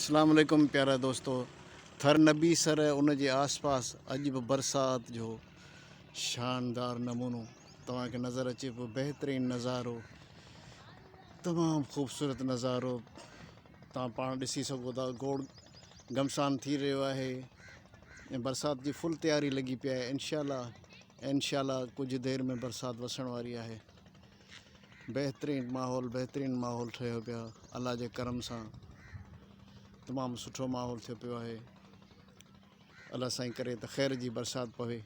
अस्सलाम वालेकुम प्यारा दोस्तों। थर नबी सर उन जे आसपास अॼु बि बरसात जो शानदार नमूनो तव्हांखे नज़र अचे पियो। बहितरीनु नज़ारो, तमामु ख़ूबसूरत नज़ारो तव्हां पाण ॾिसी सघो था। गोड़ घमसान थी रहियो आहे ऐं बरसात जी फुल तयारी लॻी पई आहे। इंशाअल्लाह कुझु देरि में बरसात वसण वारी आहे। बहितरीनु माहौल ठहियो पियो आहे। अल्लाह जे करम सां तमामु सुठो माहौल थियो पियो आहे। अल्लाह साईं करे त ख़ैर जी बरसाति पवे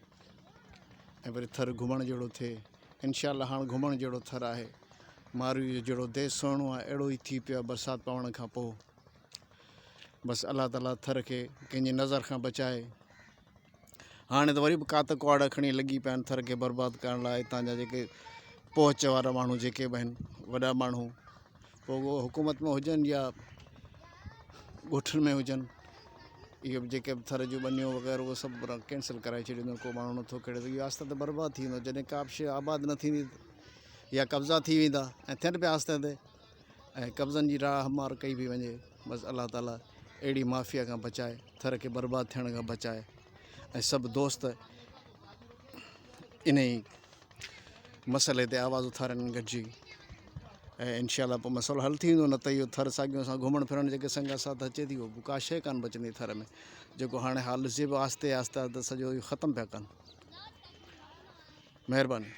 ऐं वरी थर घुमण जहिड़ो थिए। इंशाअल्लाह हाणे घुमण जहिड़ो थर आहे। मारवी जो जहिड़ो देश सुहिणो आहे अहिड़ो ई थी पियो आहे बरसाति पवण खां पोइ। बसि अल्लाह ताला थर खे कंहिंजी नज़र खां बचाए। हाणे त वरी बि कात कुआड़ खणी लॻी पिया आहिनि थर खे बर्बादु करण लाइ। हितां जा जेके पहुच वारा माण्हू जेके बि आहिनि, वॾा माण्हू, पोइ उहो हुकूमत में हुजनि या ॻोठनि में हुजनि, इहो जेके बि थर जूं बनियूं वग़ैरह उहो सभु कैंसिल कराए छॾींदो। को माण्हू नथो खेड़े त इहो आस्ते आस्ते बर्बादु थी वेंदो। जॾहिं का बि शइ आबाद न थींदी या कब्ज़ा थी वेंदा ऐं थियनि पिया आस्ते आस्ते ऐं कब्ज़नि जी राह हमार कई बि वञे। बसि अल्लाह ताला अहिड़ी माफ़िया खां बचाए, थर खे बर्बादु थियण खां बचाए ऐं सभु दोस्त इन ई मसइले ते आवाज़ उथारनि गॾिजी ऐं इंशाअल्लाह पोइ मसइलो हल थी वेंदो। न त इहो थर साॻियो असां घुमण फिरण जेके संगा साथ अचे थी उहो का शइ कान बचंदी थर में। जेको हाणे हाल ॾिसे पियो आस्ते आस्ते सॼो इहो ख़तमु पिया कनि। महिरबानी।